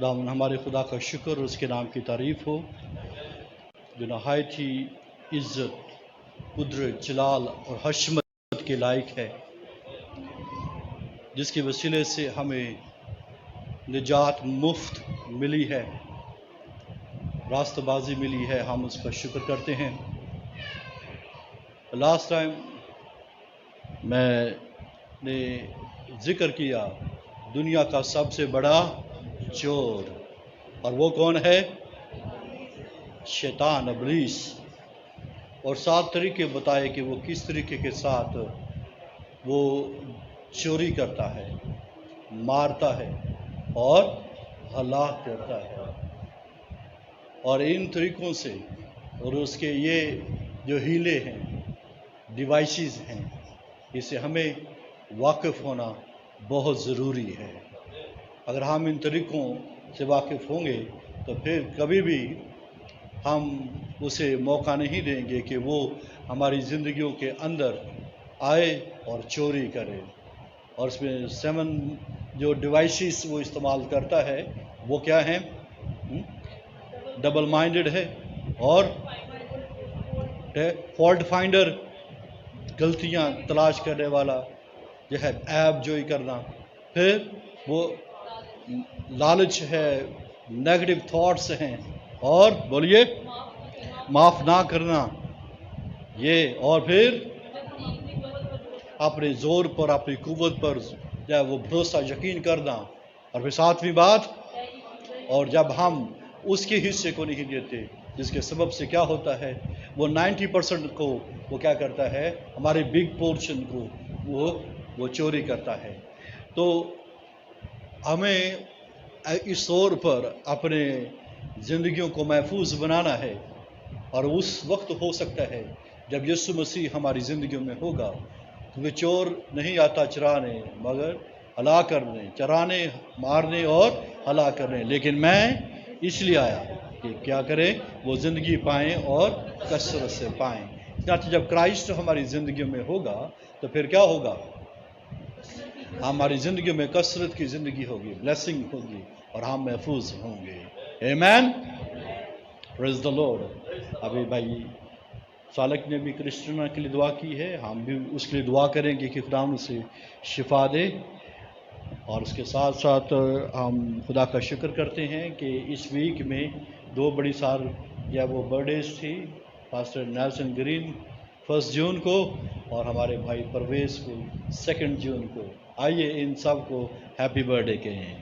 ہمارے خدا کا شکر اور اس کے نام کی تعریف ہو جو نہایت ہی عزت، قدرت، جلال اور حشمت کے لائق ہے، جس کے وسیلے سے ہمیں نجات مفت ملی ہے، راست بازی ملی ہے۔ ہم اس کا شکر کرتے ہیں۔ لاسٹ ٹائم میں نے ذکر کیا دنیا کا سب سے بڑا چور، اور وہ کون ہے؟ شیطان، ابلیس، اور 7 طریقے بتائے کہ وہ کس طریقے کے ساتھ وہ چوری کرتا ہے، مارتا ہے اور ہلاک کرتا ہے، اور ان طریقوں سے اور اس کے یہ جو ہیلے ہیں، ڈیوائسز ہیں، اس سے ہمیں واقف ہونا بہت ضروری ہے۔ اگر ہم ان طریقوں سے واقف ہوں گے تو پھر کبھی بھی ہم اسے موقع نہیں دیں گے کہ وہ ہماری زندگیوں کے اندر آئے اور چوری کرے۔ اور اس میں 7 جو ڈیوائسز وہ استعمال کرتا ہے وہ کیا ہیں؟ ڈبل مائنڈڈ ہے، اور فالٹ فائنڈر، غلطیاں تلاش کرنے والا جو ہے، عیب جوئی کرنا، پھر وہ لالچ ہے، نیگیٹو تھاٹس ہیں، اور بولیے معاف نہ کرنا یہ، اور پھر اپنے زور پر، اپنی قوت پر جو ہے وہ بھروسہ یقین کرنا، اور پھر 7ویں بات، اور جب ہم اس کے حصے کو نہیں دیتے جس کے سبب سے کیا ہوتا ہے، وہ 90% کو وہ کیا کرتا ہے، ہمارے بگ پورشن کو وہ چوری کرتا ہے۔ تو ہمیں اس طور پر اپنے زندگیوں کو محفوظ بنانا ہے، اور اس وقت ہو سکتا ہے جب یسوع مسیح ہماری زندگیوں میں ہوگا، کیونکہ چور نہیں آتا چرانے مگر ہلاک کرنے، چرانے، مارنے اور ہلاک کرنے، لیکن میں اس لیے آیا کہ کیا کریں، وہ زندگی پائیں اور کثرت سے پائیں۔ چنانچہ جب کرائسٹ ہماری زندگیوں میں ہوگا تو پھر کیا ہوگا؟ ہماری زندگیوں میں کثرت کی زندگی ہوگی، بلیسنگ ہوگی، اور ہم محفوظ ہوں گے۔ آمین، پریز دی لارڈ۔ ابھی بھائی سالک نے بھی کرسٹنا کے لیے دعا کی ہے، ہم بھی اس کے لیے دعا کریں گے کہ خدا اسے شفا دے، اور اس کے ساتھ ساتھ ہم خدا کا شکر کرتے ہیں کہ اس ویک میں 2 بڑی سال یا وہ برتھڈیز تھی، پاسٹر نیلسن گرین 1 جون کو، اور ہمارے بھائی پرویز کو 2 جون کو۔ آئیے ان سب کو ہیپی برتھ ڈے کہیں۔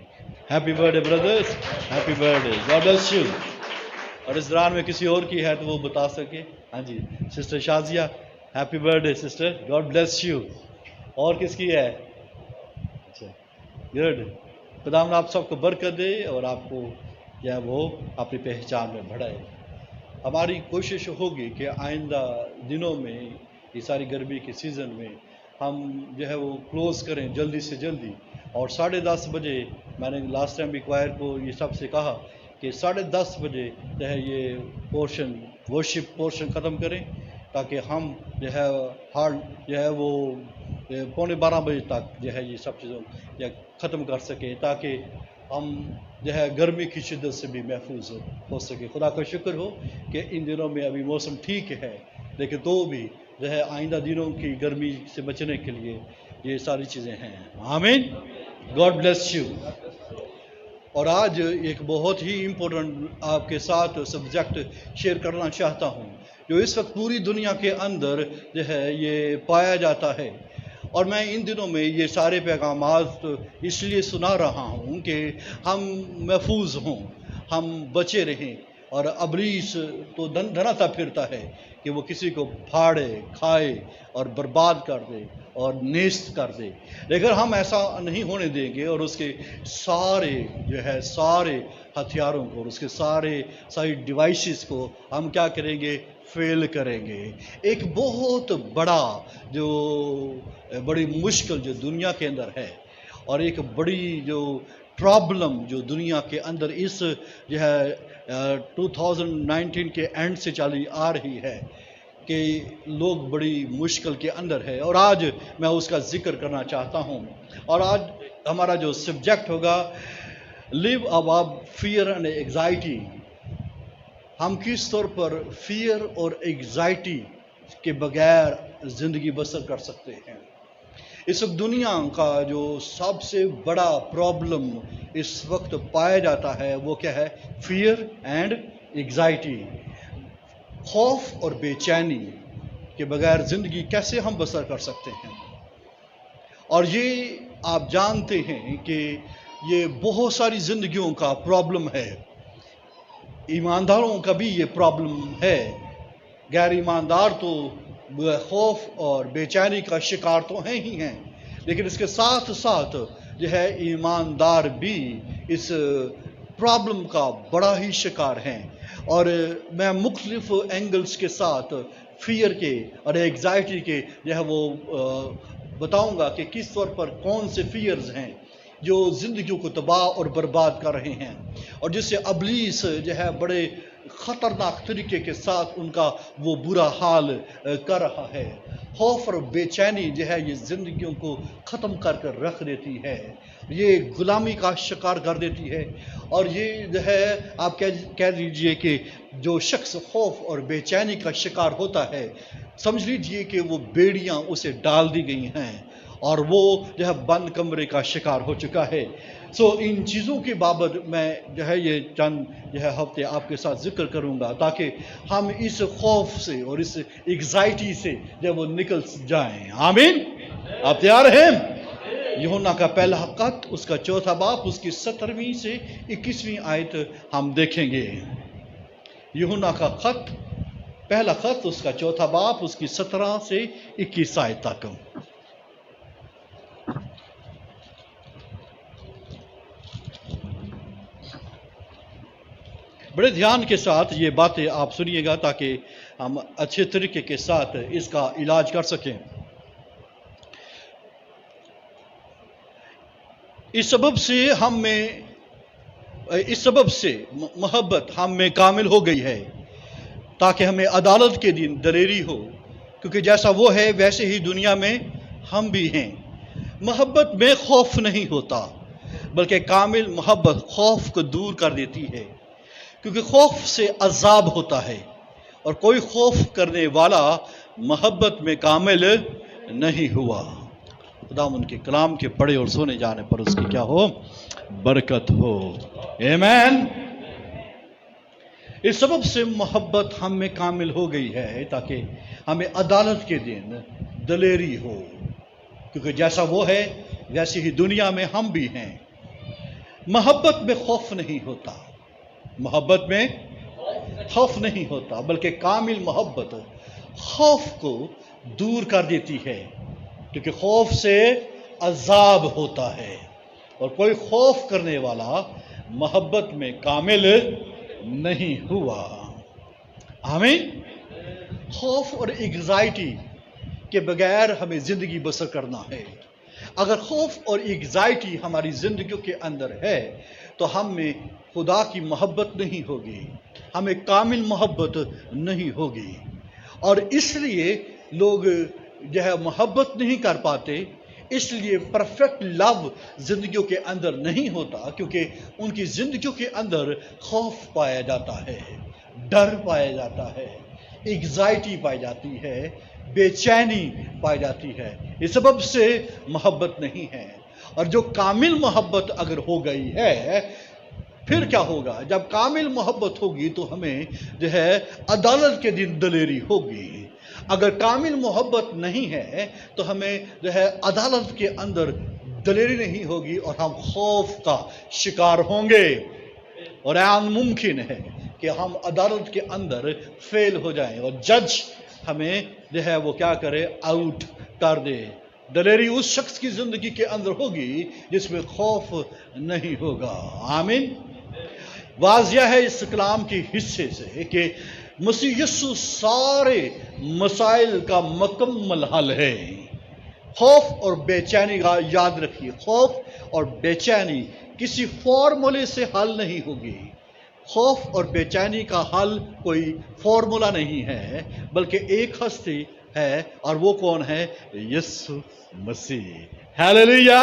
Happy birth day brothers, happy birth day, God bless you. اور اس دوران میں کسی اور کی ہے تو وہ بتا سکے۔ ہاں جی، sister Shazia, happy birthday sister, God bless you. اور کس کی ہے؟ اچھا، گڈ۔ خدا آپ سب کو برکت دے اور آپ کو جو ہے وہ اپنی پہچان میں بڑھائے۔ ہماری کوشش ہوگی کہ آئندہ دنوں میں، یہ ساری گرمی کے سیزن میں، ہم جو ہے وہ کلوز کریں جلدی سے جلدی، اور 10:30 بجے میں نے لاسٹ ٹائم بھی کوائر کو یہ سب سے کہا کہ 10:30 بجے جو ہے یہ پورشن، ورشپ پورشن ختم کریں، تاکہ ہم جو ہے ہال جو ہے وہ 11:45 بجے تک جو ہے یہ سب چیزوں ختم کر سکیں، تاکہ ہم جو ہے گرمی کی شدت سے بھی محفوظ ہو سکے۔ خدا کا شکر ہو کہ ان دنوں میں ابھی موسم ٹھیک ہے، لیکن تو بھی جو ہے آئندہ دنوں کی گرمی سے بچنے کے لیے یہ ساری چیزیں ہیں۔ آمین، گاڈ بلیس یو۔ اور آج ایک بہت ہی امپورٹنٹ آپ کے ساتھ سبجیکٹ شیئر کرنا چاہتا ہوں، جو اس وقت پوری دنیا کے اندر جو ہے یہ پایا جاتا ہے، اور میں ان دنوں میں یہ سارے پیغامات اس لیے سنا رہا ہوں کہ ہم محفوظ ہوں، ہم بچے رہیں، اور ابلیس تو دھناتا پھرتا ہے کہ وہ کسی کو پھاڑے، کھائے اور برباد کر دے اور نیست کر دے، لیکن ہم ایسا نہیں ہونے دیں گے، اور اس کے سارے ہتھیاروں کو اور اس کے ساری ڈیوائسز کو ہم کیا کریں گے؟ فیل کریں گے۔ ایک بہت بڑی مشکل جو دنیا کے اندر ہے، اور ایک بڑی جو پرابلم جو دنیا کے اندر اس جو ہے 2019 کے اینڈ سے چلی آ رہی ہے، کہ لوگ بڑی مشکل کے اندر ہے، اور آج میں اس کا ذکر کرنا چاہتا ہوں۔ اور آج ہمارا جو سبجیکٹ ہوگا live above fear and anxiety. ہم کس طور پر فیئر اور ایگزائٹی کے بغیر زندگی بسر کر سکتے ہیں؟ اس وقت دنیا کا جو سب سے بڑا پرابلم اس وقت پایا جاتا ہے وہ کیا ہے؟ Fear and anxiety. خوف اور بے چینی کے بغیر زندگی کیسے ہم بسر کر سکتے ہیں؟ اور یہ آپ جانتے ہیں کہ یہ بہت ساری زندگیوں کا پرابلم ہے. ایمانداروں کا بھی یہ پرابلم ہے. غیر ایماندار تو خوف اور بے چینی کا شکار تو ہیں ہی ہیں، لیکن اس کے ساتھ ساتھ جو ہے ایماندار بھی اس پرابلم کا بڑا ہی شکار ہیں. اور میں مختلف اینگلز کے ساتھ فیئر کے اور ایگزائٹی کے جو ہے وہ بتاؤں گا کہ کس طور پر کون سے فیئرز ہیں جو زندگیوں کو تباہ اور برباد کر رہے ہیں، اور جس سے ابلیس جو ہے بڑے خطرناک طریقے کے ساتھ ان کا وہ برا حال کر رہا ہے. خوف اور بے چینی جو ہے یہ زندگیوں کو ختم کر رکھ دیتی ہے، یہ غلامی کا شکار کر دیتی ہے. اور یہ جو ہے آپ کہہ دیجئے کہ جو شخص خوف اور بے چینی کا شکار ہوتا ہے، سمجھ لیجئے کہ وہ بیڑیاں اسے ڈال دی گئی ہیں اور وہ جو ہے بند کمرے کا شکار ہو چکا ہے. ان چیزوں کے بابت میں جو ہے یہ چند جو ہے ہفتے آپ کے ساتھ ذکر کروں گا تاکہ ہم اس خوف سے اور اس ایگزائٹی سے جب وہ نکل جائیں. آمین. آپ تیار ہیں؟ یوحنا کا پہلا خط اس کا 4 باب اس کی 17ویں سے 21ویں آیت ہم دیکھیں گے. یوحنا کا خط پہلا خط اس کا 4 باب اس کی 17 سے 21 آیت تک. بڑے دھیان کے ساتھ یہ باتیں آپ سنیے گا تاکہ ہم اچھے طریقے کے ساتھ اس کا علاج کر سکیں. اس سبب سے محبت ہم میں کامل ہو گئی ہے تاکہ ہمیں عدالت کے دن دلیری ہو، کیونکہ جیسا وہ ہے ویسے ہی دنیا میں ہم بھی ہیں. محبت میں خوف نہیں ہوتا، بلکہ کامل محبت خوف کو دور کر دیتی ہے، کیونکہ خوف سے عذاب ہوتا ہے، اور کوئی خوف کرنے والا محبت میں کامل نہیں ہوا. خدا ان کے کلام کے پڑھے اور سونے جانے پر اس کی کیا ہو؟ برکت ہو. آمین. اس سبب سے محبت ہم میں کامل ہو گئی ہے تاکہ ہمیں عدالت کے دن دلیری ہو، کیونکہ جیسا وہ ہے ویسے ہی دنیا میں ہم بھی ہیں. محبت میں خوف نہیں ہوتا، محبت میں خوف نہیں ہوتا، بلکہ کامل محبت خوف کو دور کر دیتی ہے، کیونکہ خوف سے عذاب ہوتا ہے، اور کوئی خوف کرنے والا محبت میں کامل نہیں ہوا. آمین. خوف اور ایگزائٹی کے بغیر ہمیں زندگی بسر کرنا ہے. اگر خوف اور ایگزائٹی ہماری زندگیوں کے اندر ہے تو ہم میں خدا کی محبت نہیں ہوگی، ہمیں کامل محبت نہیں ہوگی. اور اس لیے لوگ جو ہے محبت نہیں کر پاتے، اس لیے پرفیکٹ لو زندگیوں کے اندر نہیں ہوتا، کیونکہ ان کی زندگیوں کے اندر خوف پایا جاتا ہے، ڈر پایا جاتا ہے، ایگزائٹی پائی جاتی ہے، بے چینی پائی جاتی ہے. اس سبب سے محبت نہیں ہے. اور جو کامل محبت اگر ہو گئی ہے پھر کیا ہوگا؟ جب کامل محبت ہوگی تو ہمیں جو ہے عدالت کے دن دلیری ہوگی. اگر کامل محبت نہیں ہے تو ہمیں جو ہے عدالت کے اندر دلیری نہیں ہوگی اور ہم خوف کا شکار ہوں گے، اور عام ممکن ہے کہ ہم عدالت کے اندر فیل ہو جائیں اور جج ہمیں جو ہے وہ کیا کرے؟ آؤٹ کر دے. دلیری اس شخص کی زندگی کے اندر ہوگی جس میں خوف نہیں ہوگا. آمین. واضح ہے اس کلام کے حصے سے کہ مسیح یسوع سارے مسائل کا مکمل حل ہے. خوف اور بے چینی کا یاد رکھیے، خوف اور بے چینی کسی فارمولے سے حل نہیں ہوگی. خوف اور بے چینی کا حل کوئی فارمولا نہیں ہے، بلکہ ایک ہستی ہے، اور وہ کون ہے؟ یسوع مسیح. ہیلیلویا.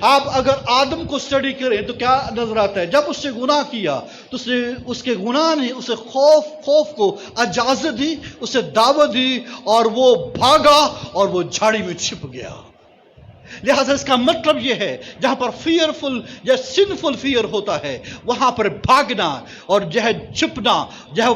آپ اگر آدم کو اسٹڈی کریں تو کیا نظر آتا ہے؟ جب اس نے گناہ کیا تو اس کے گناہ نے اسے خوف کو اجازت دی، اسے دعوت دی، اور وہ بھاگا اور وہ جھاڑی میں چھپ گیا۔ لہذا اس کا مطلب یہ ہے، جہاں پر فیئرفل یا سنفل فیئر ہوتا ہے وہاں پر بھاگنا اور چھپنا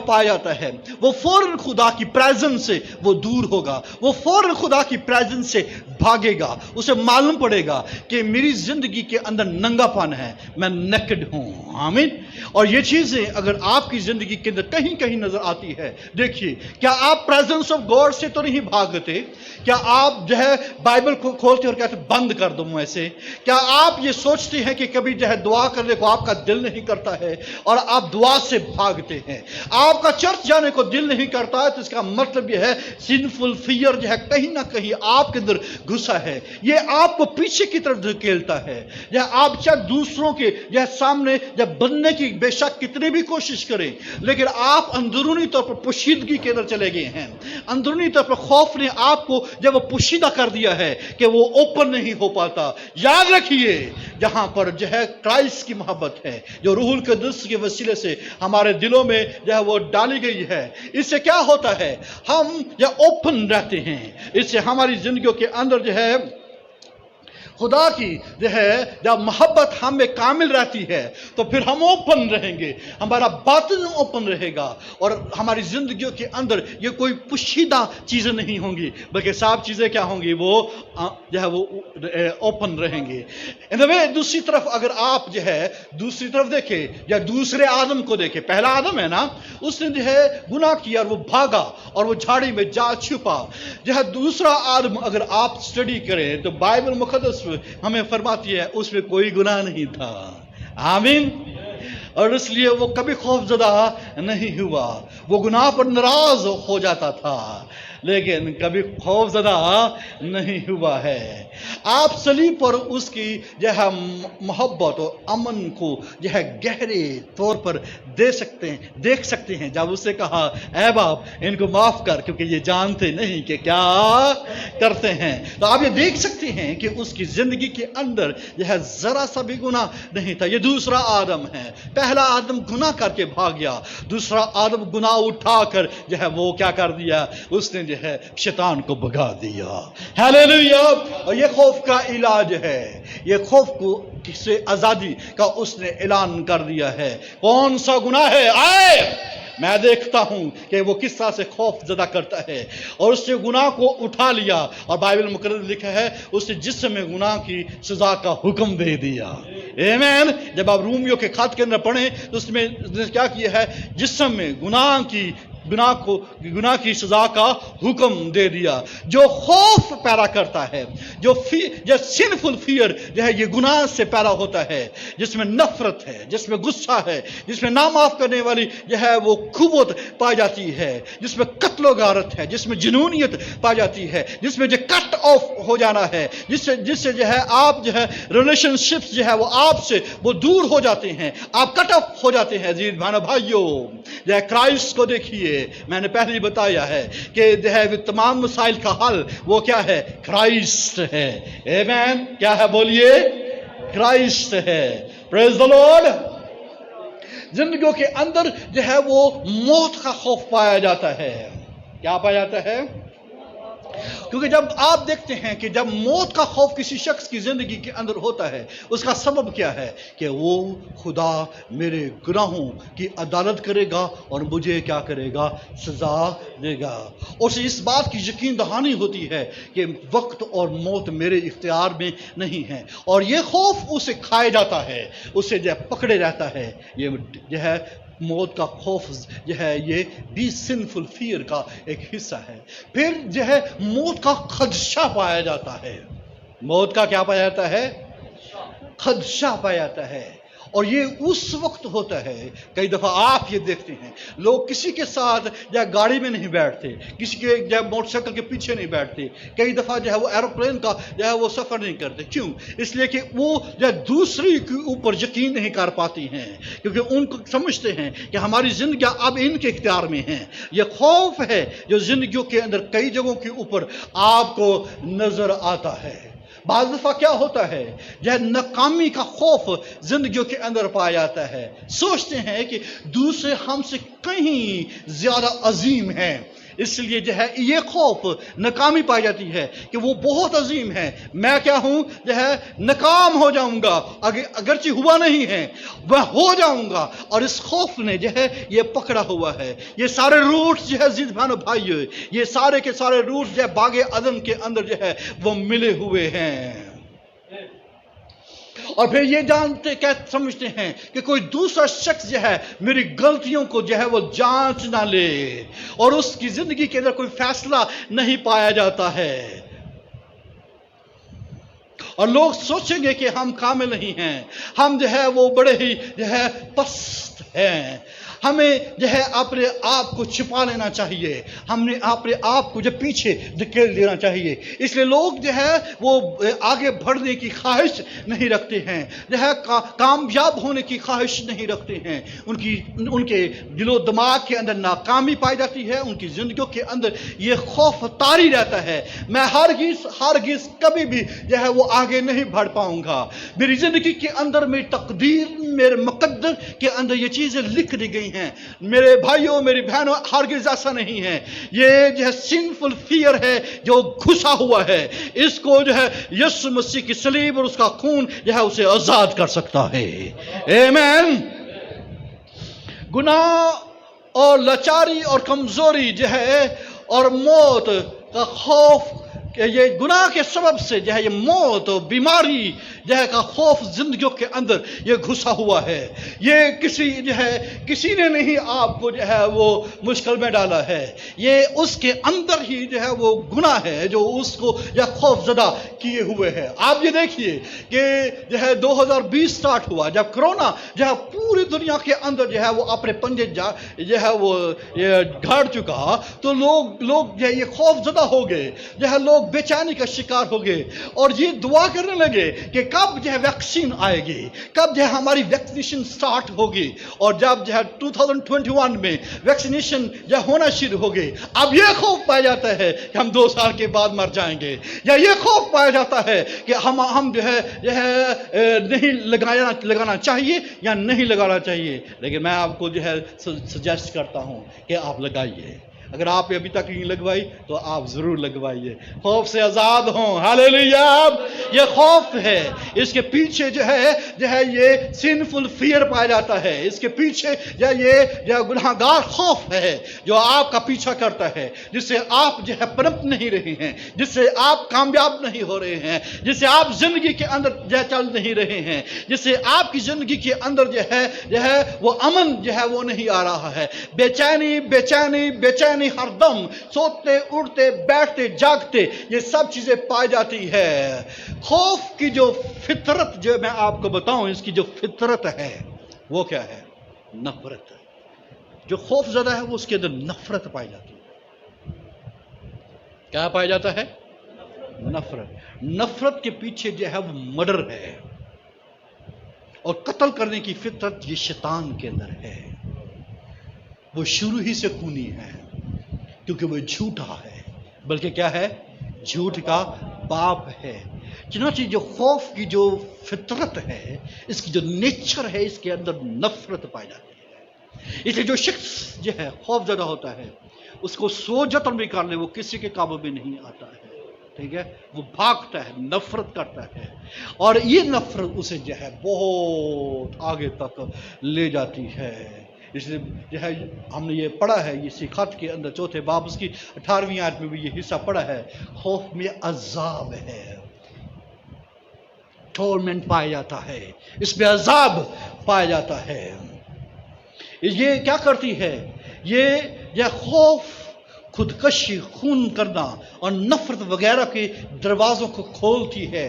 پایا جاتا ہے۔ وہ فوراً خدا کی پریزنس سے وہ دور ہوگا، وہ فوراً خدا کی پریزنس سے بھاگے گا۔ اسے معلوم پڑے گا کہ میری زندگی کے اندر ننگا پن ہے، میں نیکڈ ہوں۔ آمین۔ اور یہ چیزیں اگر آپ کی زندگی کے اندر کہیں کہیں نظر آتی ہے، دیکھیے، کیا آپ پریزنس آف گاڈ سے تو نہیں بھاگتے؟ کیا آپ بائبل کو کھولتے اور کہتے بند کر دوں ایسے؟ کیا آپ یہ سوچتے ہیں کہ کبھی دعا کرنے کو آپ کا دل نہیں کرتا ہے اور آپ دعا سے بھاگتے ہیں؟ آپ کا چرچ جانے کو دل نہیں کرتا ہے تو اس کا مطلب یہ ہے سنفل فیئر کہیں نہ کہیں آپ کے اندر گھسا ہے، یہ آپ کو پیچھے کی طرف دھکیلتا ہے۔ آپ چاہے دوسروں کے سامنے بننے کی بے شک کتنی بھی کوشش کریں، لیکن آپ اندرونی طور پر پوشیدگی کے اندر چلے گئے ہیں۔ اندرونی طور پر خوف نے آپ کو وہ پوشیدہ کر دیا ہے کہ وہ اوپن نہیں ہو پاتا۔ یاد رکھیے، جہاں پر کرائسٹ کی محبت ہے جو روح القدس کے وسیلے سے ہمارے دلوں میں وہ ڈالی گئی ہے، اس سے کیا ہوتا ہے؟ ہم اوپن رہتے ہیں۔ اس سے ہماری زندگیوں کے اندر خدا کی جب محبت ہمیں کامل رہتی ہے تو پھر ہم اوپن رہیں گے، ہمارا باطن اوپن رہے گا، اور ہماری زندگیوں کے اندر یہ کوئی پوشیدہ چیزیں نہیں ہوں گی، بلکہ صاف چیزیں کیا ہوں گی؟ وہ اوپن رہیں گے۔ دوسری طرف اگر آپ دوسری طرف دیکھیں یا دوسرے آدم کو دیکھیں، پہلا آدم ہے نا، اس نے گناہ کیا اور وہ بھاگا اور وہ جھاڑی میں جا چھپا۔ دوسرا آدم اگر آپ اسٹڈی کریں تو بائبل مقدس ہمیں فرماتی ہے اس میں کوئی گناہ نہیں تھا۔ آمین۔ اور اس لیے وہ کبھی خوف زدہ نہیں ہوا۔ وہ گناہ پر ناراض ہو جاتا تھا لیکن کبھی خوف زدہ نہیں ہوا ہے۔ آپ صلیب پر اس کی محبت اور امن کو گہرے طور پر دیکھ سکتے ہیں جب اس نے کہا اے باپ ان کو معاف کر کیونکہ یہ جانتے نہیں کہ کیا کرتے ہیں۔ تو آپ یہ دیکھ سکتے ہیں کہ اس کی زندگی کے اندر ذرا سا بھی گناہ نہیں تھا۔ یہ دوسرا آدم ہے۔ پہلا آدم گناہ کر کے بھاگ گیا، دوسرا آدم گناہ اٹھا کر وہ کیا کر دیا؟ اس نے شیطان کو بھگا دیا۔ ہیلیلویا۔ اور یہ خوف کا علاج ہے، یہ خوف کو سے آزادی کا اس نے اعلان کر دیا ہے۔ کون سا گناہ ہے؟ آئے میں دیکھتا ہوں کہ وہ کس طرح سے خوف زدہ کرتا ہے، اور اس نے گناہ کو اٹھا لیا، اور بائبل مقدس لکھا ہے اس نے جسم میں گناہ کی سزا کا حکم دے دیا۔ آمین۔ جب آپ رومیوں کے خط کے اندر پڑھیں تو اس میں کیا کیا ہے؟ جسم میں گناہ کی سزا کا حکم دے دیا۔ جو خوف پیدا کرتا ہے، جو سنفل فیئر یہ گناہ سے پیدا ہوتا ہے، جس میں نفرت ہے، جس میں غصہ ہے، جس میں نامعاف کرنے والی وہ قوت پائی جاتی ہے، جس میں قتل و غارت ہے، جس میں جنونیت پائی جاتی ہے، جس میں کٹ آف ہو جانا ہے، جس سے آپ ریلیشن شپس وہ آپ سے وہ دور ہو جاتے ہیں، آپ کٹ آف ہو جاتے ہیں۔ عزیز بھائیوں، کرائسٹ کو دیکھیے، میں نے پہلے ہی بتایا ہے کہ تمام مسائل کا حل وہ کیا ہے؟ کرائسٹ ہے۔ آمین۔ کیا ہے؟ بولیے، کرائسٹ ہے۔ پریز دی لارڈ۔ زندگیوں کے اندر وہ موت کا خوف پایا جاتا ہے۔ کیا پایا جاتا ہے؟ کیونکہ جب آپ دیکھتے ہیں کہ جب موت کا خوف کسی شخص کی زندگی کے اندر ہوتا ہے، اس کا سبب کیا ہے؟ کہ وہ خدا میرے گناہوں کی عدالت کرے گا اور مجھے کیا کرے گا؟ سزا دے گا۔ اسے اس بات کی یقین دہانی ہوتی ہے کہ وقت اور موت میرے اختیار میں نہیں ہے، اور یہ خوف اسے کھائے جاتا ہے، اسے پکڑے رہتا ہے۔ یہ موت کا خوف یہ بھی سنفل فیئر کا ایک حصہ ہے۔ پھر موت کا خدشہ پایا جاتا ہے۔ موت کا کیا پایا جاتا ہے؟ خدشہ پایا جاتا ہے، اور یہ اس وقت ہوتا ہے، کئی دفعہ آپ یہ دیکھتے ہیں لوگ کسی کے ساتھ گاڑی میں نہیں بیٹھتے، کسی کے موٹر سائیکل کے پیچھے نہیں بیٹھتے، کئی دفعہ وہ ایروپلین کا وہ سفر نہیں کرتے۔ کیوں؟ اس لیے کہ وہ دوسری کے اوپر یقین نہیں کر پاتی ہیں، کیونکہ ان کو سمجھتے ہیں کہ ہماری زندگیاں اب ان کے اختیار میں ہیں۔ یہ خوف ہے جو زندگیوں کے اندر کئی جگہوں کے اوپر آپ کو نظر آتا ہے۔ بعض دفعہ کیا ہوتا ہے جو ہے ناکامی کا خوف زندگیوں کے اندر پایا جاتا ہے. سوچتے ہیں کہ دوسرے ہم سے کہیں زیادہ عظیم ہیں، اس لیے جو ہے یہ خوف ناکامی پائی جاتی ہے کہ وہ بہت عظیم ہے، میں کیا ہوں جو ہے ناکام ہو جاؤں گا، اگرچہ ہوا نہیں ہے میں ہو جاؤں گا. اور اس خوف نے جو ہے یہ پکڑا ہوا ہے. یہ سارے روٹس جو ہے عزیز بہنوں بھائیو، یہ سارے کے سارے روٹس جو ہے باغ عدن کے اندر جو ہے وہ ملے ہوئے ہیں. اور پھر یہ جانتے کہ سمجھتے ہیں کہ کوئی دوسرا شخص جو ہے میری غلطیوں کو جو ہے وہ جانچ نہ لے، اور اس کی زندگی کے اندر کوئی فیصلہ نہیں پایا جاتا ہے. اور لوگ سوچیں گے کہ ہم کامل نہیں ہیں، ہم جو ہے وہ بڑے ہی جو ہے پست ہیں، ہمیں جو ہے اپنے آپ کو چھپا لینا چاہیے، ہم نے اپنے آپ کو جو پیچھے دھکیل دینا چاہیے. اس لیے لوگ جو ہے وہ آگے بڑھنے کی خواہش نہیں رکھتے ہیں، جو ہے کامیاب ہونے کی خواہش نہیں رکھتے ہیں. ان کے دل و دماغ کے اندر ناکامی پائی جاتی ہے، ان کی زندگیوں کے اندر یہ خوف طاری رہتا ہے، میں ہرگز کبھی بھی جو ہے وہ آگے نہیں بڑھ پاؤں گا. میری زندگی کے اندر میری تقدیر، میرے مقدر کے اندر یہ چیزیں لکھ دی گئی ہیں. میرے بھائیوں میری بہنوں ہرگز ایسا نہیں ہے. یہ جو ہے سنفل فیئر ہے جو گھسا ہوا ہے، اس کو جو ہے یسوع مسیح کی صلیب اور اس کا خون جو ہے اسے آزاد کر سکتا ہے. آمین. گناہ اور لاچاری اور کمزوری جو ہے اور موت کا خوف، یہ گناہ کے سبب سے جو ہے یہ موت اور بیماری جو ہے کا خوف زندگیوں کے اندر یہ گھسا ہوا ہے. یہ کسی نے نہیں آپ کو جو ہے وہ مشکل میں ڈالا ہے، یہ اس کے اندر ہی جو ہے وہ گناہ ہے جو اس کو یہ خوف زدہ کیے ہوئے ہے. آپ یہ دیکھیے کہ جو ہے 2020 سٹارٹ ہوا، جب کرونا جو ہے پوری دنیا کے اندر جو ہے وہ اپنے پنجے جو ہے وہ گھاڑ چکا، تو لوگ جو ہے یہ خوف زدہ ہو گئے، جو ہے لوگ بے چینی کا شکار ہو گئے اور یہ دعا کرنے لگے کہ کب جو ہے ویکسین آئے گی، کب جو ہے ہماری ویکسینیشن سٹارٹ ہوگی. اور جب جو ہے 2021 میں ویکسینیشن جو ہونا شروع ہو گئی، اب یہ خوف پایا جاتا ہے کہ ہم 2 سال کے بعد مر جائیں گے، یا یہ خوف پایا جاتا ہے کہ ہم جو ہے نہیں لگانا چاہیے یا نہیں لگانا چاہیے. لیکن میں آپ کو جو ہے سجیسٹ کرتا ہوں کہ آپ لگائیے. اگر آپ ابھی تک نہیں لگوائی تو آپ ضرور لگوائیے، خوف سے آزاد ہوں. ہاللیلویا. یہ خوف ہے، اس کے پیچھے جو ہے یہ سنفل فیئر پایا جاتا ہے، اس کے پیچھے یہ گناہگار خوف ہے جو آپ کا پیچھا کرتا ہے، جس سے آپ جو ہے پنپ نہیں رہے ہیں، جس سے آپ کامیاب نہیں ہو رہے ہیں، جس سے آپ زندگی کے اندر جو چل نہیں رہے ہیں، جس سے آپ کی زندگی کے اندر جو ہے وہ امن جو ہے وہ نہیں آ رہا ہے. بے چینی ہر دم، سوتے اٹھتے بیٹھتے جاگتے یہ سب چیزیں پائی جاتی ہے. خوف کی جو فطرت جو میں آپ کو بتاؤں، اس کی جو فطرت ہے وہ کیا ہے؟ نفرت. جو خوف زدہ ہے وہ اس کے اندر نفرت پائی جاتی ہے. کیا پایا جاتا ہے؟ نفرت. نفرت کے پیچھے جو ہے وہ مرڈر ہے، اور قتل کرنے کی فطرت یہ شیطان کے اندر ہے. وہ شروع ہی سے خونی ہے، کیونکہ وہ جھوٹا ہے، بلکہ کیا ہے؟ جھوٹ کا باپ ہے. چنانچہ جو خوف کی جو فطرت ہے، اس کی جو نیچر ہے، اس کے اندر نفرت پائی جاتی ہے. اس لیے جو شخص جو ہے خوف زدہ ہوتا ہے، اس کو سو جتن بھی کر لے وہ کسی کے قابو میں نہیں آتا ہے. ٹھیک ہے؟ وہ بھاگتا ہے، نفرت کرتا ہے، اور یہ نفرت اسے جو ہے بہت آگے تک لے جاتی ہے. اس لیے جو ہے ہم نے یہ پڑھا ہے اسی خط کے اندر 4 باب اس کی 18ویں آیت میں بھی یہ حصہ پڑھا ہے. خوف میں عذاب ہے، ٹورمنٹ پایا جاتا ہے، اس میں عذاب پایا جاتا ہے. یہ کیا کرتی ہے؟ یہ خوف خودکشی، خون کرنا اور نفرت وغیرہ کے دروازوں کو کھولتی ہے،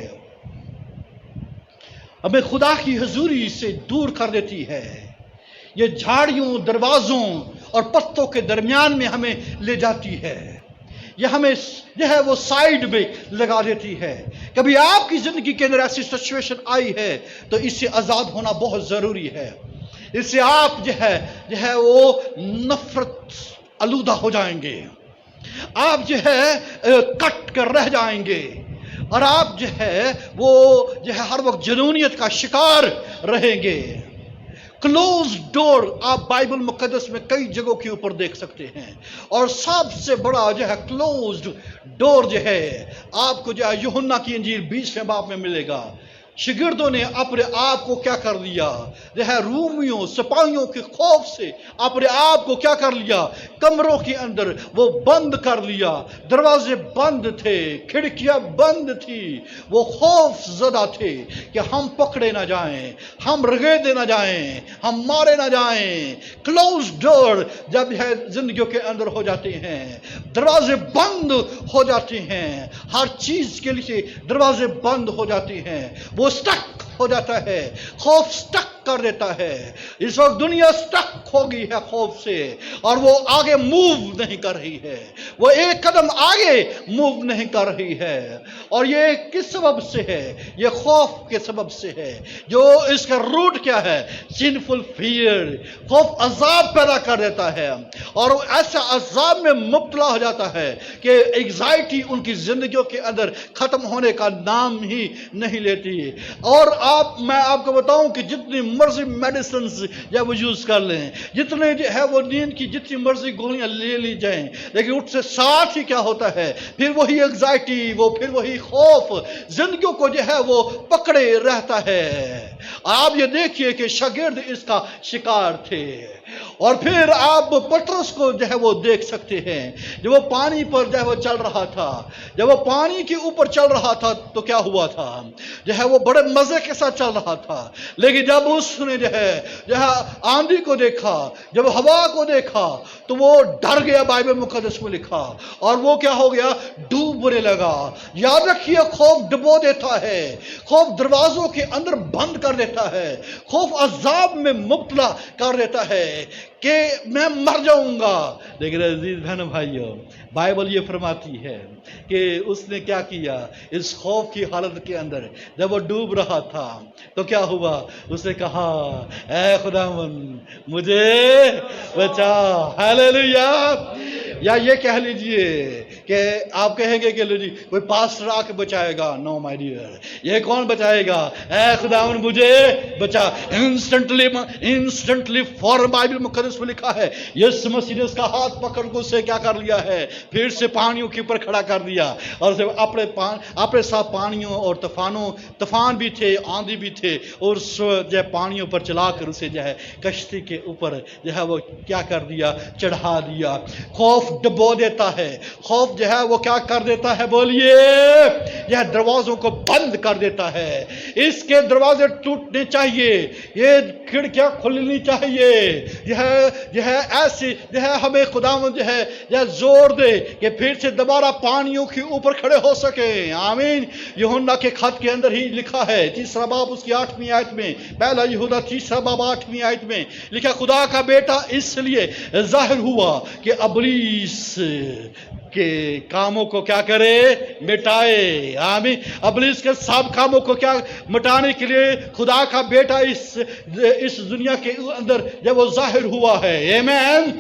ہمیں خدا کی حضوری سے دور کر دیتی ہے. یہ جھاڑیوں، دروازوں اور پتوں کے درمیان میں ہمیں لے جاتی ہے. یہ ہمیں جو ہے وہ سائیڈ میں لگا دیتی ہے. کبھی آپ کی زندگی کے اندر ایسی سچویشن آئی ہے تو اس سے آزاد ہونا بہت ضروری ہے. اس سے آپ جو ہے وہ نفرت آلودہ ہو جائیں گے، آپ جو ہے کٹ کر رہ جائیں گے، اور آپ جو ہے وہ جو ہے ہر وقت جنونیت کا شکار رہیں گے۔ کلوز ڈور آپ بائبل مقدس میں کئی جگہوں کے اوپر دیکھ سکتے ہیں، اور سب سے بڑا جو ہے کلوزڈ ڈور جو ہے آپ کو جو ہے یوحنا کی انجیل 20ویں باب میں ملے گا۔ شاگردوں نے اپنے آپ کو کیا کر لیا، جو ہے رومیوں سپاہیوں کے خوف سے اپنے آپ کو کیا کر لیا، کمروں کے اندر وہ بند کر لیا، دروازے بند تھے، کھڑکیاں بند تھی، وہ خوف زدہ تھے کہ ہم پکڑے نہ جائیں، ہم رگیدے نہ جائیں، ہم مارے نہ جائیں۔ کلوز ڈور جب ہے زندگیوں کے اندر ہو جاتے ہیں، دروازے بند ہو جاتے ہیں، ہر چیز کے لیے دروازے بند ہو جاتے ہیں، وہ سٹک ہو جاتا ہے، خوف سٹک کر دیتا ہے۔ اس وقت دنیا سٹک ہو گئی ہے خوف سے، اور وہ آگے موو نہیں کر رہی ہے، وہ ایک قدم آگے موو نہیں کر رہی ہے۔ اور یہ کس سبب سے ہے؟ یہ خوف کے سبب سے ہے۔ جو اس کا روٹ کیا ہے؟ Sinful fear. خوف عذاب پیدا کر دیتا ہے، اور وہ ایسا عذاب میں مبتلا ہو جاتا ہے کہ انگزائٹی ان کی زندگیوں کے اندر ختم ہونے کا نام ہی نہیں لیتی۔ اور میں آپ کو بتاؤں کہ جتنی مرضی میڈیسنز یا وہ یوز کر لیں، جتنے جو ہے وہ نیند کی جتنی مرضی گولیاں لے لی جائیں، لیکن اس سے ساتھ ہی کیا ہوتا ہے؟ پھر وہی انگزائٹی، پھر وہی خوف زندگیوں کو جو ہے وہ پکڑے رہتا ہے۔ آپ یہ دیکھیے کہ شاگرد اس کا شکار تھے۔ اور پھر آپ پترس کو جو ہے وہ دیکھ سکتے ہیں، جب وہ پانی پر جو ہے وہ چل رہا تھا، جب وہ پانی کے اوپر چل رہا تھا تو کیا ہوا تھا؟ جو ہے وہ بڑے مزے کے ساتھ چل رہا تھا، لیکن جب اس نے جو ہے آندھی کو دیکھا، جب ہوا کو دیکھا تو وہ ڈر گیا، بائبل مقدس میں لکھا، اور وہ کیا ہو گیا؟ ڈوبنے لگا۔ یاد رکھیے، خوف ڈبو دیتا ہے، خوف دروازوں کے اندر بند کر دیتا ہے، خوف عذاب میں مبتلا کر دیتا ہے کہ میں مر جاؤں گا۔ لیکن عزیز بہنوں بھائیوں، بائبل یہ فرماتی ہے کہ اس نے کیا کیا؟ اس خوف کی حالت کے اندر جب وہ ڈوب رہا تھا تو کیا ہوا؟ اس نے کہا، اے خداوند مجھے بچا۔ ہیلیلویا۔ یا یہ کہہ لیجئے کہ آپ کہیں گے کہ لو جی کوئی پاسٹر آ کے بچائے گا۔ نو مائی ڈیئر، یہ کون بچائے گا؟ اے خداوند مجھے بچا۔ انسٹنٹلی فوراً بائبل مقدس میں لکھا ہے، یسوع مسیح نے اس کا ہاتھ پکڑ کو اسے کیا کر لیا ہے؟ پھر سے پانیوں کے اوپر کھڑا کر دیا، اور اپنے ساتھ پانیوں اور طوفان بھی تھے، آندھی بھی تھے، اور جو ہے پانیوں پر چلا کر اسے جو ہے کشتی کے اوپر جو ہے وہ کیا کر دیا؟ چڑھا دیا۔ خوف ڈبو دیتا ہے، خوف جو ہے وہ کیا کر دیتا ہے؟ بولیے، یہ دروازوں کو بند کر دیتا ہے۔ اس کے دروازے ٹوٹنے چاہیے، یہ کھڑکیاں کھلنی چاہیے، یہ ہے ایسی جو ہے ہمیں خداوند جو ہے یہ زور دے کہ پھر سے دوبارہ پانیوں کے اوپر کھڑے ہو سکے۔ آمین۔ یوحنا کے خط کے اندر ہی لکھا ہے، 3 باب اس کی 8ویں آیت میں، پہلا یہودا 3 باب 8ویں آیت میں لکھا، خدا کا بیٹا اس لیے ظاہر ہوا کہ ابلیس کے کاموں کو کیا کرے؟ مٹائے۔ آمین۔ ابلیس کے سب کاموں کو کیا مٹانے کے لیے خدا کا بیٹا اس دنیا کے اندر جب وہ ظاہر ہوا ہے۔ آمین۔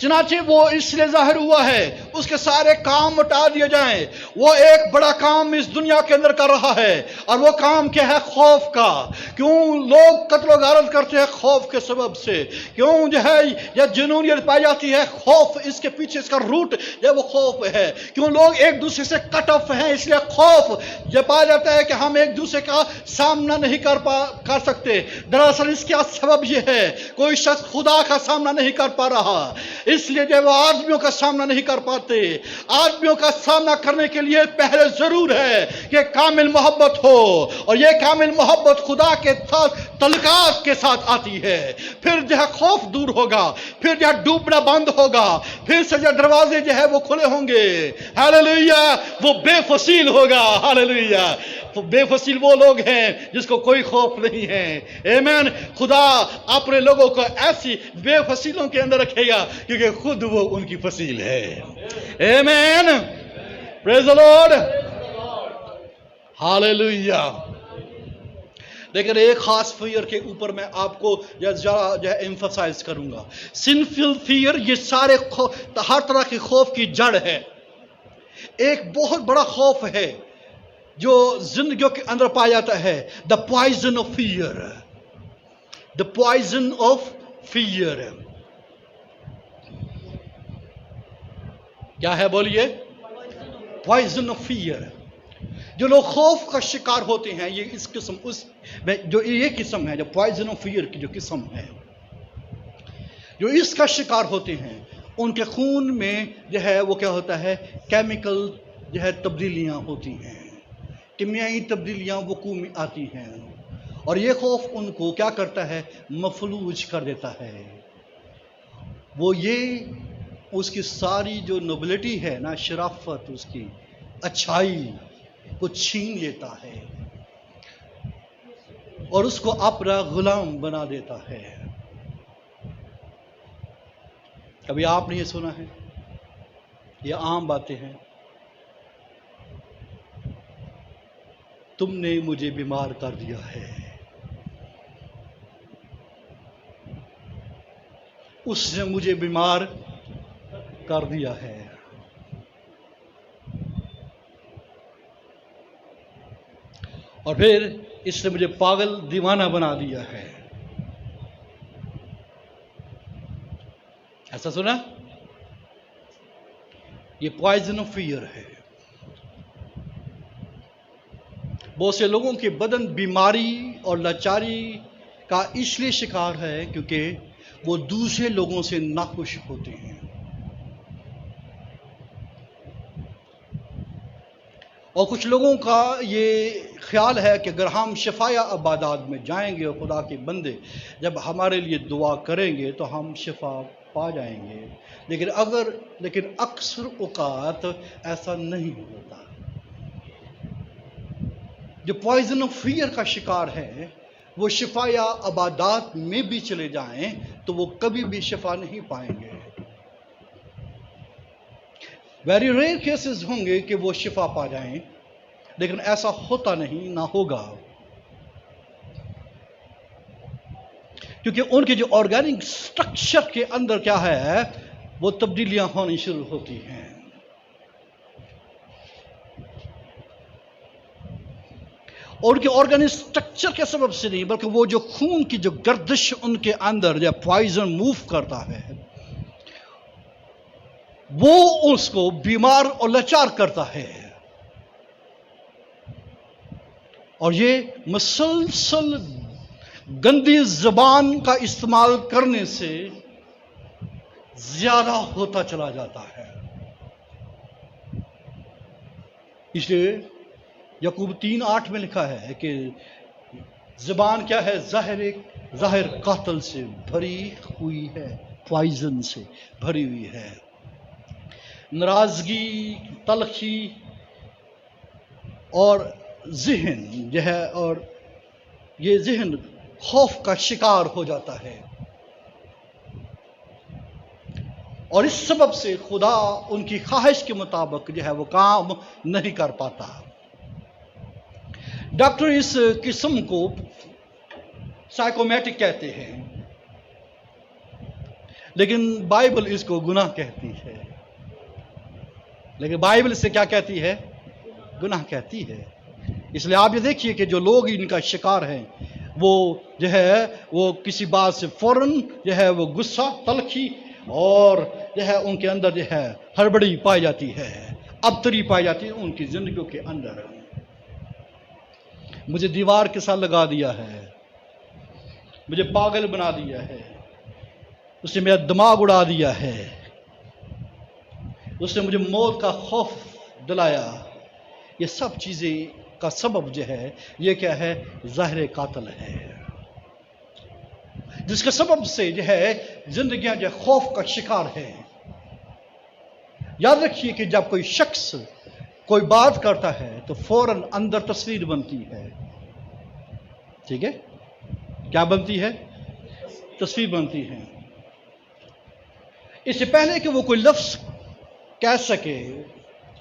چنانچہ وہ اس لیے ظاہر ہوا ہے اس کے سارے کام مٹا دیے جائیں۔ وہ ایک بڑا کام اس دنیا کے اندر کر رہا ہے، اور وہ کام کیا ہے؟ خوف کا۔ کیوں لوگ قتل و غارت کرتے ہیں؟ خوف کے سبب سے۔ کیوں جو ہے یا جنونیت پائی جاتی ہے؟ خوف، اس کے پیچھے اس کا روٹ جو وہ خوف ہے۔ کیوں لوگ ایک دوسرے سے کٹ آف ہیں؟ اس لیے خوف جب پایا جاتا ہے کہ ہم ایک دوسرے کا سامنا نہیں کر سکتے۔ دراصل اس کا سبب یہ ہے، کوئی شخص خدا کا سامنا نہیں کر پا رہا، اس لیے جب وہ آدمیوں کا سامنا نہیں کر پاتے۔ آدمیوں کا سامنا کرنے کے لیے پہلے ضرور ہے کہ کامل محبت ہو، اور یہ کامل محبت خدا کے تعلقات کے ساتھ آتی ہے۔ پھر جو ہے خوف دور ہوگا، پھر جو ہے ڈوبنا بند ہوگا، پھر سے جو دروازے جو ہے وہ کھلے ہوں گے۔ ہاللیلویا۔ وہ بے فصیل ہوگا۔ ہاللیلویا۔ بے فصیل وہ لوگ ہیں جس کو کوئی خوف نہیں ہے۔ آمین۔ خدا اپنے لوگوں کو ایسی بے فصیلوں کے اندر رکھے گا کیونکہ خود وہ ان کی فصیل ہے۔ آمین۔ پریز دی لارڈ۔ ہاللیلویا۔ لیکن ایک خاص فیئر کے اوپر میں آپ کو ذرا جو ہے ایمفسائز کروں گا۔ سنفل فیئر یہ سارے ہر طرح کے خوف کی جڑ ہے۔ ایک بہت بڑا خوف ہے جو زندگیوں کے اندر پایا جاتا ہے، the poison of fear, the poison of fear. کیا ہے بولیے؟ Poison of fear. جو لوگ خوف کا شکار ہوتے ہیں، یہ اس قسم جو یہ قسم ہے، جو پوائزن آف فیئر کی جو قسم ہے، جو اس کا شکار ہوتے ہیں، ان کے خون میں جو ہے وہ کیا ہوتا ہے، کیمیکل جو ہے تبدیلیاں ہوتی ہیں، کیمیائی تبدیلیاں وقوع میں آتی ہیں، اور یہ خوف ان کو کیا کرتا ہے، مفلوج کر دیتا ہے. وہ یہ اس کی ساری جو نوبلٹی ہے نا، شرافت، اس کی اچھائی کو چھین لیتا ہے اور اس کو اپنا غلام بنا دیتا ہے. کبھی آپ نے یہ سنا ہے؟ یہ عام باتیں ہیں. تم نے مجھے بیمار کر دیا ہے، اس نے مجھے بیمار کر دیا ہے. اور پھر اس نے مجھے پاگل دیوانہ بنا دیا ہے. ایسا سنا؟ یہ پوائزن آف فیئر ہے. بہت سے لوگوں کے بدن بیماری اور لاچاری کا اس لیے شکار ہے کیونکہ وہ دوسرے لوگوں سے ناخوش ہوتے ہیں. اور کچھ لوگوں کا یہ خیال ہے کہ اگر ہم شفایہ عبادات میں جائیں گے اور خدا کے بندے جب ہمارے لیے دعا کریں گے تو ہم شفا پا جائیں گے. لیکن اکثر اوقات ایسا نہیں ہوتا. جو پوائزن آف فیئر کا شکار ہے، وہ شفایہ عبادات میں بھی چلے جائیں تو وہ کبھی بھی شفا نہیں پائیں گے. ویری ریئر کیسز ہوں گے کہ وہ شفا پا جائیں، لیکن ایسا ہوتا نہیں، نہ ہوگا، کیونکہ ان کے جو آرگینک سٹرکچر کے اندر کیا ہے، وہ تبدیلیاں ہونی شروع ہوتی ہیں. اور ان کے آرگینک سٹرکچر کے سبب سے نہیں، بلکہ وہ جو خون کی جو گردش ان کے اندر جو پوائزن موو کرتا ہے، وہ اس کو بیمار اور لاچار کرتا ہے. اور یہ مسلسل گندی زبان کا استعمال کرنے سے زیادہ ہوتا چلا جاتا ہے. اس لیے یعقوب 3:8 میں لکھا ہے کہ زبان کیا ہے، ظاہر قاتل سے بھری ہوئی ہے، پوائزن سے بھری ہوئی ہے. ناراضگی، تلخی اور ذہن جو ہے، اور یہ ذہن خوف کا شکار ہو جاتا ہے. اور اس سبب سے خدا ان کی خواہش کے مطابق جو ہے وہ کام نہیں کر پاتا. ڈاکٹر اس قسم کو سائیکومیٹک کہتے ہیں، لیکن بائبل اس کو گناہ کہتی ہے. لیکن بائبل سے کیا کہتی ہے؟ گناہ کہتی ہے. اس لیے آپ یہ دیکھیے کہ جو لوگ ان کا شکار ہیں، وہ جو ہے وہ کسی بات سے فوراً جو ہے وہ غصہ، تلخی، اور جو ہے ان کے اندر جو ہے ہڑبڑی پائی جاتی ہے، ابتری پائی جاتی ہے ان کی زندگیوں کے اندر. مجھے دیوار کے ساتھ لگا دیا ہے، مجھے پاگل بنا دیا ہے، اس نے میرا دماغ اڑا دیا ہے، اس نے مجھے موت کا خوف دلایا. یہ سب چیزیں کا سبب جو ہے یہ کیا ہے؟ ظاہر قاتل ہے، جس کے سبب سے جو ہے زندگیاں جو خوف کا شکار ہے. یاد رکھیے کہ جب کوئی شخص کوئی بات کرتا ہے تو فوراً اندر تصویر بنتی ہے. ٹھیک ہے؟ کیا بنتی ہے؟ تصویر بنتی ہے. اس سے پہلے کہ وہ کوئی لفظ کہہ سکے،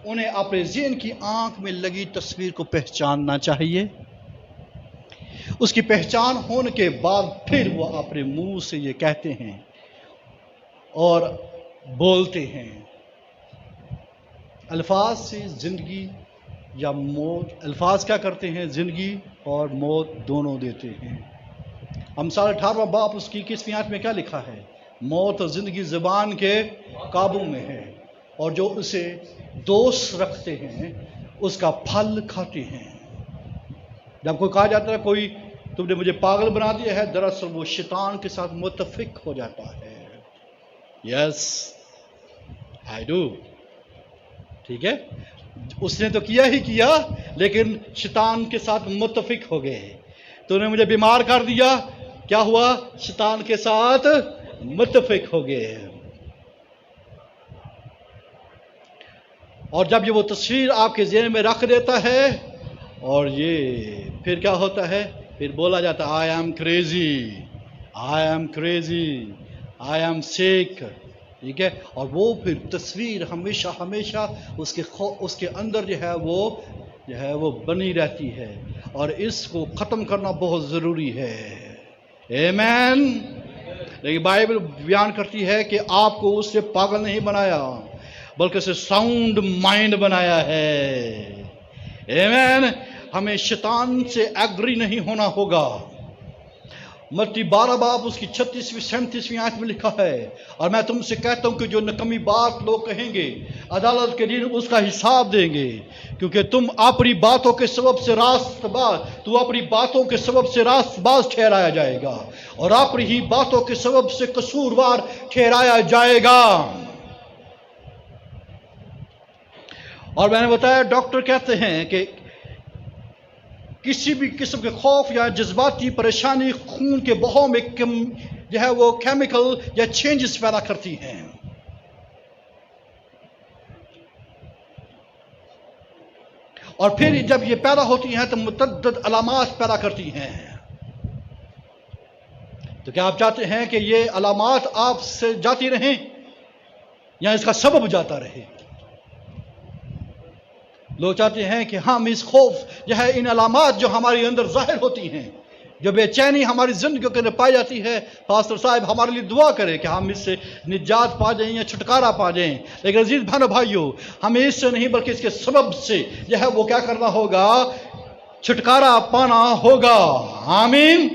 انہیں اپنے ذہن کی آنکھ میں لگی تصویر کو پہچاننا چاہیے. اس کی پہچان ہونے کے بعد پھر وہ اپنے منہ سے یہ کہتے ہیں اور بولتے ہیں. الفاظ سے زندگی یا موت، الفاظ کیا کرتے ہیں؟ زندگی اور موت دونوں دیتے ہیں۔ امثال 18واں باب اس کی 21ویں آیت میں کیا لکھا ہے؟ موت اور زندگی زبان کے قابو میں ہے، اور جو اسے دوست رکھتے ہیں اس کا پھل کھاتے ہیں۔ جب کوئی کہا جاتا ہے کوئی تم نے مجھے پاگل بنا دیا ہے، دراصل وہ شیطان کے ساتھ متفق ہو جاتا ہے۔ یس آئی ڈو، ٹھیک ہے، اس نے تو کیا ہی کیا، لیکن شیطان کے ساتھ متفق ہو گئے۔ تو نے مجھے بیمار کر دیا، کیا ہوا؟ شیطان کے ساتھ متفق ہو گئے۔ اور جب یہ وہ تصویر آپ کے ذہن میں رکھ دیتا ہے، اور یہ پھر کیا ہوتا ہے؟ پھر بولا جاتا ہے I am crazy, I am crazy, I am sick, ٹھیک ہے۔ اور وہ پھر تصویر ہمیشہ ہمیشہ اس کے اندر جو ہے وہ بنی رہتی ہے، اور اس کو ختم کرنا بہت ضروری ہے۔ آمین۔ لیکن بائبل بیان کرتی ہے کہ آپ کو اس سے پاگل نہیں بنایا، بلکہ اسے ساؤنڈ مائنڈ بنایا ہے۔ آمین۔ ہمیں شیطان سے ایگری نہیں ہونا ہوگا۔ متی 12 باب اس کی 36ویں 37ویں آیت میں لکھا ہے، اور میں تم سے کہتا ہوں کہ جو نکمی بات لوگ کہیں گے عدالت کے دن اس کا حساب دیں گے، کیونکہ تم اپنی باتوں کے سبب سے راست باز ٹھہرایا جائے گا، اور اپنی ہی باتوں کے سبب سے قصوروار ٹھہرایا جائے گا۔ اور میں نے بتایا ڈاکٹر کہتے ہیں کہ کسی بھی قسم کے خوف یا جذباتی پریشانی خون کے بہاؤ میں وہ کیمیکل یا چینجز پیدا کرتی ہیں۔ اور پھر جب یہ پیدا ہوتی ہیں تو متعدد علامات پیدا کرتی ہیں۔ تو کیا آپ چاہتے ہیں کہ یہ علامات آپ سے جاتی رہیں یا اس کا سبب جاتا رہے؟ لوگ چاہتے ہیں کہ ہم اس خوف ان علامات جو ہمارے اندر ظاہر ہوتی ہیں، جو بے چینی ہماری زندگیوں کے اندر پائی جاتی ہے، پاسٹر صاحب ہمارے لیے دعا کرے کہ ہم اس سے نجات پا جائیں یا چھٹکارا پا جائیں۔ لیکن عزیز بہنوں بھائیوں، ہمیں اس سے نہیں بلکہ اس کے سبب سے وہ کیا کرنا ہوگا؟ چھٹکارا پانا ہوگا۔ آمین۔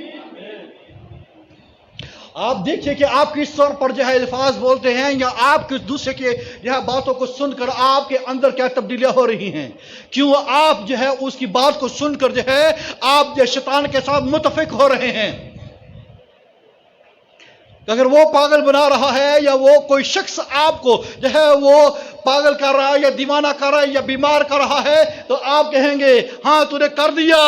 آپ دیکھیے کہ آپ کس طور پر الفاظ بولتے ہیں، یا آپ کس دوسرے کے باتوں کو سن کر آپ کے اندر کیا تبدیلیاں ہو رہی ہیں۔ کیوں آپ اس کی بات کو سن کر آپ شیطان کے ساتھ متفق ہو رہے ہیں۔ اگر وہ پاگل بنا رہا ہے، یا وہ کوئی شخص آپ کو وہ پاگل کر رہا ہے یا دیوانہ کر رہا ہے یا بیمار کر رہا ہے، تو آپ کہیں گے ہاں تو نے کر دیا،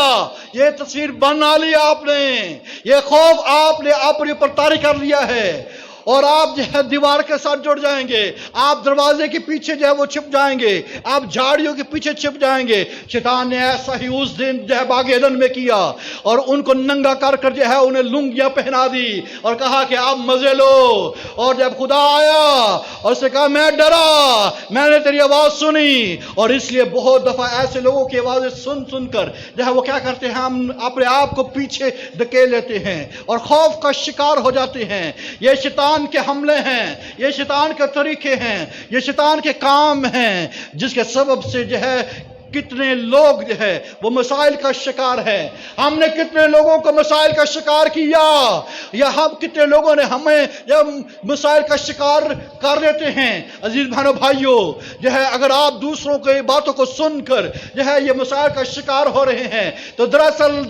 یہ تصویر بنا لی آپ نے، یہ خوف آپ نے اپنے اوپر طاری کر لیا ہے، اور آپ دیوار کے ساتھ جڑ جائیں گے، آپ دروازے کے پیچھے وہ چھپ جائیں گے، آپ جھاڑیوں کے پیچھے چھپ جائیں گے۔ شیطان نے ایسا ہی اس دن باغ ایدن میں کیا، اور ان کو ننگا کر کر انہیں لنگیاں پہنا دی اور کہا کہ آپ مزے لو۔ اور جب خدا آیا اور اسے کہا میں ڈرا، میں نے تیری آواز سنی، اور اس لیے بہت دفعہ ایسے لوگوں کی آوازیں سن کر وہ کیا کرتے ہیں؟ ہم اپنے آپ کو پیچھے دھکیل لیتے ہیں اور خوف کا شکار ہو جاتے ہیں۔ یہ شیطان کے حملے ہیں، یہ شیطان کے طریقے ہیں، یہ شیطان کے کام ہیں، جس کے سبب سے کتنے لوگ وہ مسائل کا شکار ہے۔ ہم نے کتنے لوگوں کو مسائل کا شکار کیا، یا ہم کتنے لوگوں نے ہمیں مسائل کا شکار کر دیتے ہیں۔ عزیز بہنوں بھائیوں، اگر آپ دوسروں کی باتوں کو سن کر یہ مسائل کا شکار ہو رہے ہیں، تو دراصل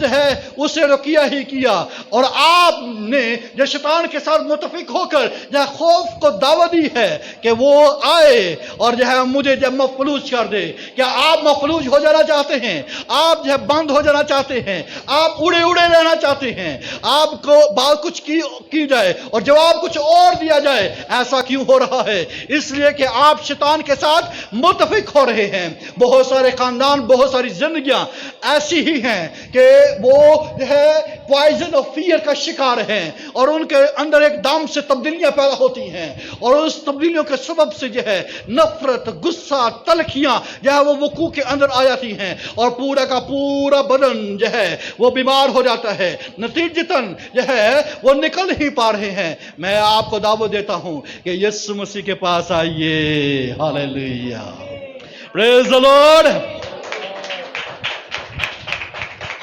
اسے تو کیا ہی کیا، اور آپ نے شیطان کے ساتھ متفق ہو کر خوف کو دعوت دی ہے کہ وہ آئے اور مجھے مفلوج کر دے۔ کیا آپ مفلوج ہو جانا چاہتے ہیں؟ آپ بند ہو جانا چاہتے ہیں؟ آپ اڑے رہنا چاہتے ہیں؟ آپ کو بات کچھ کی جائے اور جواب کچھ اور دیا جائے؟ ایسا کیوں ہو رہا ہے؟ اس لیے کہ آپ شیطان کے ساتھ متفق ہو رہے ہیں۔ بہت سارے خاندان، بہت ساری زندگیاں ایسی ہی ہیں کہ وہ پوائزن آف فیئر کا شکار ہیں، اور ان کے اندر ایک دم سے تبدیلیاں پیدا ہوتی ہیں، اور اس تبدیلیوں کے سبب سے نفرت، غصہ، تلخیاں وہ وقوع کے اندر آ جاتی ہیں، اور پورا کا پورا بدن وہ بیمار ہو جاتا ہے۔ نتیجتاً وہ نکل نہیں پا رہے ہیں۔ میں آپ کو دعوت دیتا ہوں کہ یسوع مسیح کے پاس آئیے۔ ہاللیلویہ، پریز دی لارڈ۔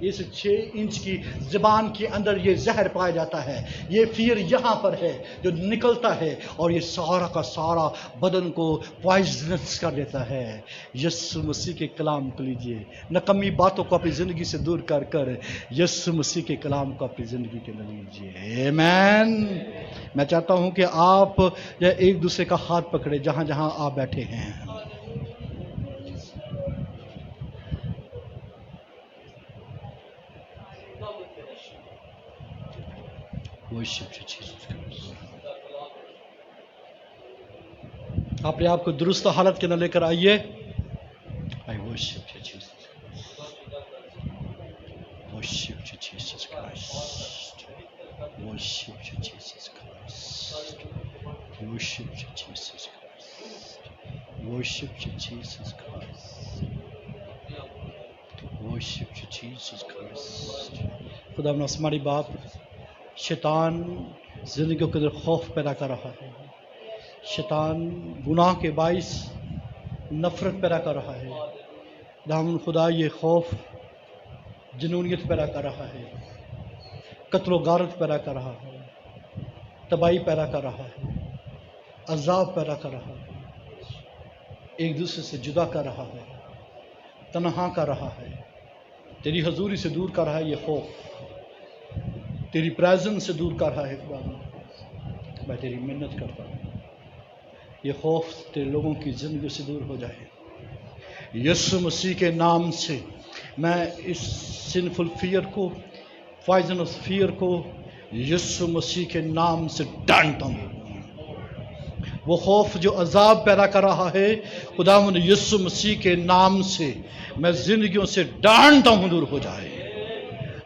اس 6 انچ کی زبان کے اندر یہ زہر پایا جاتا ہے، یہ فیر یہاں پر ہے جو نکلتا ہے اور یہ سارا کا سارا بدن کو پوائزنس کر دیتا ہے۔ یسوع مسیح کے کلام کو لیجیے، نکمی باتوں کو اپنی زندگی سے دور کر کر یسوع مسیح کے کلام کو اپنی زندگی کے اندر لیجیے۔ آمین۔ میں چاہتا ہوں کہ آپ ایک دوسرے کا ہاتھ پکڑے جہاں جہاں آپ بیٹھے ہیں۔ اپنے آپ کو درست حالت کے اندر لے کر آئیے۔ I worship you, Jesus Christ. Worship you, Jesus Christ. Worship you, Jesus Christ. Worship you, Jesus Christ. Worship you, Jesus Christ. Worship you, Jesus Christ. خدا اپنا آسمانی باپ، شیطان زندگیوں کے اندر خوف پیدا کر رہا ہے، شیطان گناہ کے باعث نفرت پیدا کر رہا ہے۔ دامن خدا یہ خوف جنونیت پیدا کر رہا ہے، قتل و غارت پیدا کر رہا ہے، تباہی پیدا کر رہا ہے، عذاب پیدا کر رہا ہے، ایک دوسرے سے جدا کر رہا ہے، تنہا کر رہا ہے، تیری حضوری سے دور کر رہا ہے۔ یہ خوف تیری پریزنس سے دور کر رہا ہے۔ خدا میں تیری منت کرتا ہوں یہ خوف تیرے لوگوں کی زندگی سے دور ہو جائے۔ یسوع مسیح کے نام سے میں اس سنفل فیئر کو، پوائزنس فیئر کو یسوع مسیح کے نام سے ڈانٹتا ہوں۔ وہ خوف جو عذاب پیدا کر رہا ہے، خداوند یسوع مسیح کے نام سے میں زندگیوں سے ڈانٹتا ہوں، دور ہو جائے۔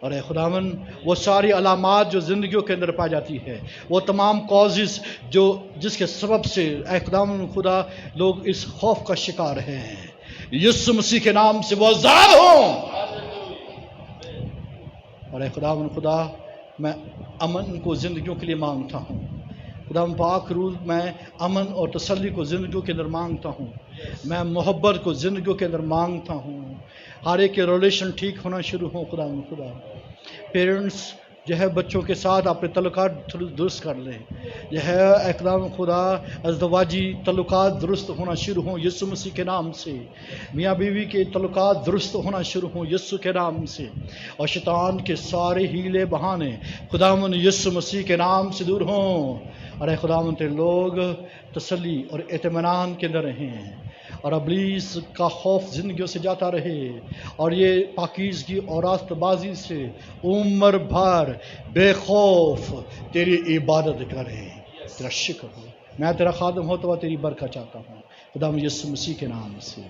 اور اے خداوند وہ ساری علامات جو زندگیوں کے اندر پائی جاتی ہے، وہ تمام کازز جو جس کے سبب سے اے خداوند خدا لوگ اس خوف کا شکار ہیں، یسوع مسیح کے نام سے وہ آزاد ہوں۔ اور اے خداوند خدا میں امن کو زندگیوں کے لیے مانگتا ہوں۔ خداوند پاک روح میں امن اور تسلی کو زندگیوں کے اندر مانگتا ہوں، میں محبت کو زندگیوں کے اندر مانگتا ہوں، ہر ایک کے ریلیشن ٹھیک ہونا شروع ہوں۔ خداوند خدا پیرنٹس جو ہے بچوں کے ساتھ اپنے تعلقات درست کر لیں، یہ ہے اقدام خدا ازدواجی تعلقات درست ہونا شروع ہوں یسوع مسیح کے نام سے، میاں بیوی کے تعلقات درست ہونا شروع ہوں یسوع کے نام سے، اور شیطان کے سارے ہیلے بہانے خداوند یسوع مسیح کے نام سے دور ہوں۔ اور اے خداوند تیرے لوگ تسلی اور اطمینان کے اندر رہیں، اور ابلیس کا خوف زندگیوں سے جاتا رہے، اور یہ پاکیزگی اور راست بازی سے عمر بھر بے خوف تیری عبادت کریں۔ تیرا شکر ہو، میں تیرا خادم ہوتا ہوا تیری برکت چاہتا ہوں، خدا یسوع مسیح کے نام سے۔